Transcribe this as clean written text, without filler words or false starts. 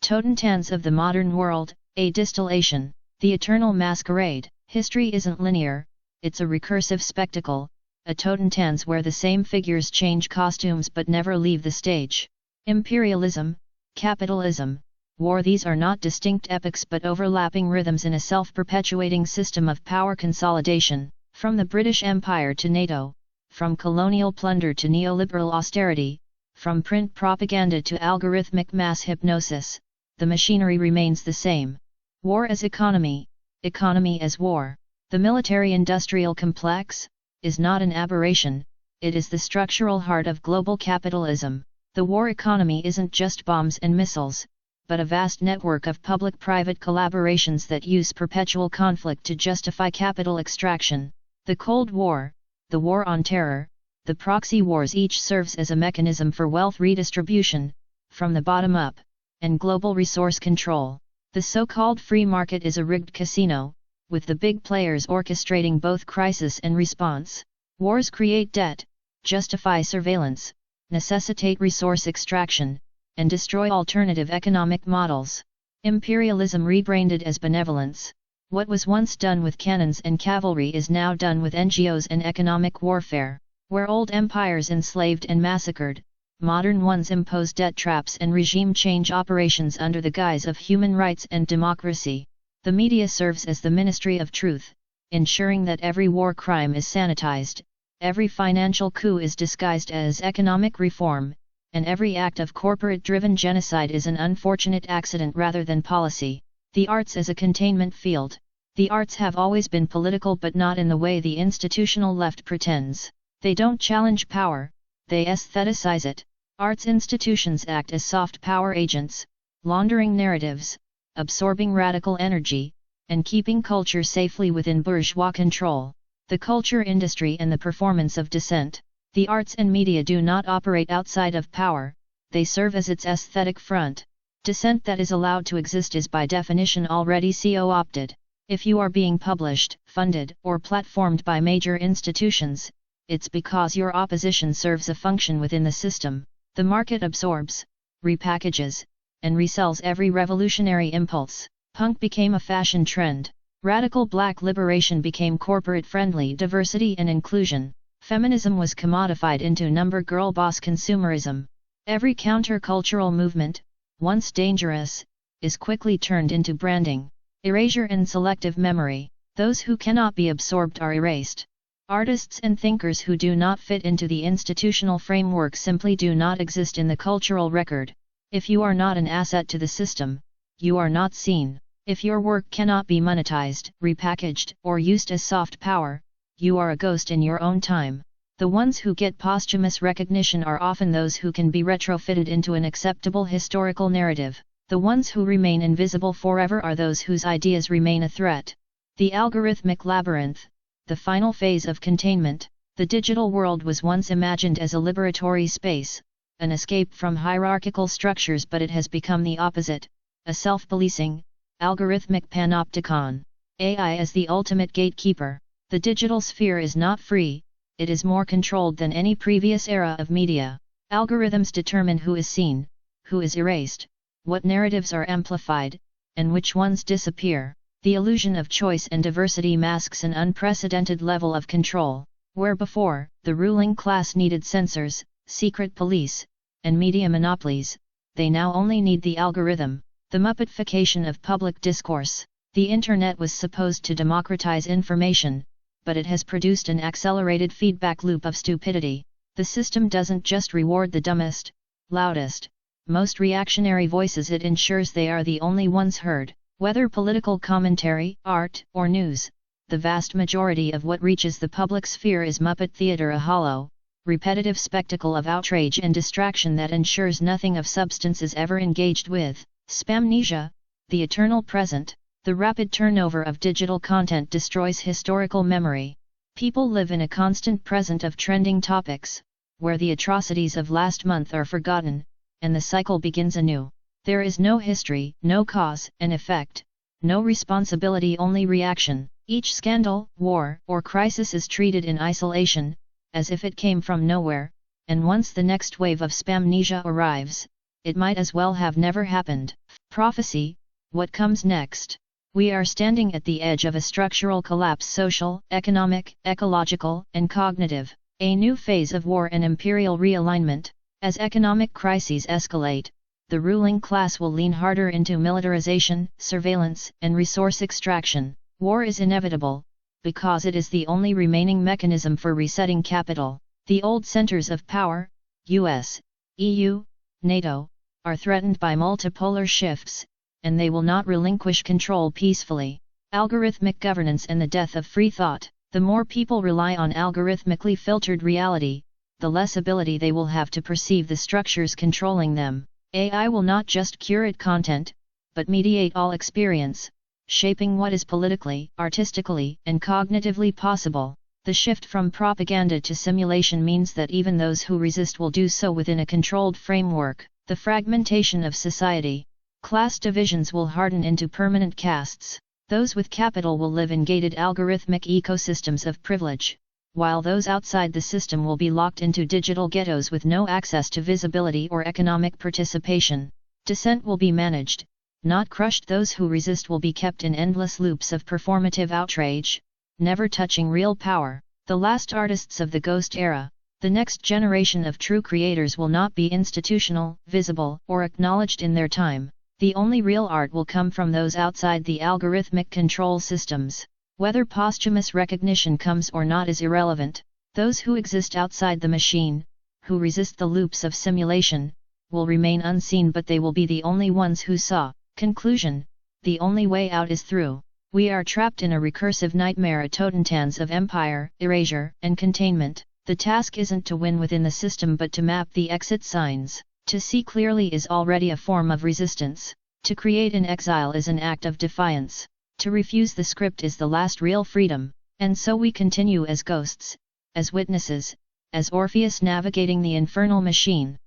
TOTENTANZ of the modern world, a distillation, the eternal masquerade. History isn't linear, it's a recursive spectacle, a TOTENTANZ where the same figures change costumes but never leave the stage. Imperialism, capitalism, war, these are not distinct epochs but overlapping rhythms in a self-perpetuating system of power consolidation. From the British Empire to NATO, from colonial plunder to neoliberal austerity, from print propaganda to algorithmic mass hypnosis, the machinery remains the same. War as economy, economy as war. The military-industrial complex is not an aberration, it is the structural heart of global capitalism. The war economy isn't just bombs and missiles, but a vast network of public-private collaborations that use perpetual conflict to justify capital extraction. The Cold War, the War on Terror, the proxy wars, each serves as a mechanism for wealth redistribution, from the bottom up, and global resource control. The so-called free market is a rigged casino, with the big players orchestrating both crisis and response. Wars create debt, justify surveillance, necessitate resource extraction, and destroy alternative economic models. Imperialism rebranded as benevolence. What was once done with cannons and cavalry is now done with NGOs and economic warfare. Where old empires enslaved and massacred, modern ones impose debt traps and regime change operations under the guise of human rights and democracy. The media serves as the ministry of truth, ensuring that every war crime is sanitized, every financial coup is disguised as economic reform, and every act of corporate-driven genocide is an unfortunate accident rather than policy. The arts as a containment field. The arts have always been political but not in the way the institutional left pretends. They don't challenge power, they aestheticize it. Arts institutions act as soft power agents, laundering narratives, absorbing radical energy, and keeping culture safely within bourgeois control. The culture industry and the performance of dissent. The arts and media do not operate outside of power, they serve as its aesthetic front. Dissent that is allowed to exist is by definition already co-opted. If you are being published, funded, or platformed by major institutions, it's because your opposition serves a function within the system. The market absorbs, repackages, and resells every revolutionary impulse. Punk became a fashion trend. Radical black liberation became corporate-friendly diversity and inclusion. Feminism was commodified into number girl boss consumerism. Every counter-cultural movement, once dangerous, is quickly turned into branding. Erasure and selective memory. Those who cannot be absorbed are erased. Artists and thinkers who do not fit into the institutional framework simply do not exist in the cultural record. If you are not an asset to the system, you are not seen. If your work cannot be monetized, repackaged, or used as soft power, you are a ghost in your own time. The ones who get posthumous recognition are often those who can be retrofitted into an acceptable historical narrative. The ones who remain invisible forever are those whose ideas remain a threat. The algorithmic labyrinth. The final phase of containment. The digital world was once imagined as a liberatory space, an escape from hierarchical structures, but it has become the opposite, a self-policing, algorithmic panopticon. AI as the ultimate gatekeeper. The digital sphere is not free, it is more controlled than any previous era of media. Algorithms determine who is seen, who is erased, what narratives are amplified, and which ones disappear. The illusion of choice and diversity masks an unprecedented level of control. Where before, the ruling class needed censors, secret police, and media monopolies, they now only need the algorithm. The Muppetification of public discourse. The Internet was supposed to democratize information, but it has produced an accelerated feedback loop of stupidity. The system doesn't just reward the dumbest, loudest, most reactionary voices, it ensures they are the only ones heard. Whether political commentary, art, or news, the vast majority of what reaches the public sphere is Muppet theater, a hollow, repetitive spectacle of outrage and distraction that ensures nothing of substance is ever engaged with. Spamnesia, the eternal present. The rapid turnover of digital content destroys historical memory. People live in a constant present of trending topics, where the atrocities of last month are forgotten, and the cycle begins anew. There is no history, no cause and effect, no responsibility, only reaction. Each scandal, war, or crisis is treated in isolation, as if it came from nowhere, and once the next wave of spamnesia arrives, it might as well have never happened. Prophecy, what comes next? We are standing at the edge of a structural collapse, social, economic, ecological, and cognitive. A new phase of war and imperial realignment. As economic crises escalate, the ruling class will lean harder into militarization, surveillance, and resource extraction. War is inevitable, because it is the only remaining mechanism for resetting capital. The old centers of power, US, EU, NATO, are threatened by multipolar shifts, and they will not relinquish control peacefully. Algorithmic governance and the death of free thought. The more people rely on algorithmically filtered reality, the less ability they will have to perceive the structures controlling them. AI will not just curate content, but mediate all experience, shaping what is politically, artistically, and cognitively possible. The shift from propaganda to simulation means that even those who resist will do so within a controlled framework. The fragmentation of society. Class divisions will harden into permanent castes. Those with capital will live in gated algorithmic ecosystems of privilege, while those outside the system will be locked into digital ghettos with no access to visibility or economic participation. Dissent will be managed, not crushed. Those who resist will be kept in endless loops of performative outrage, never touching real power. The last artists of the ghost era. The next generation of true creators will not be institutional, visible, or acknowledged in their time. The only real art will come from those outside the algorithmic control systems. Whether posthumous recognition comes or not is irrelevant. Those who exist outside the machine, who resist the loops of simulation, will remain unseen, but they will be the only ones who saw. Conclusion: the only way out is through. We are trapped in a recursive nightmare, a TOTENTANZ of empire, erasure, and containment. The task isn't to win within the system but to map the exit signs. To see clearly is already a form of resistance. To create an exile is an act of defiance. To refuse the script is the last real freedom. And so we continue as ghosts, as witnesses, as Orpheus navigating the infernal machine.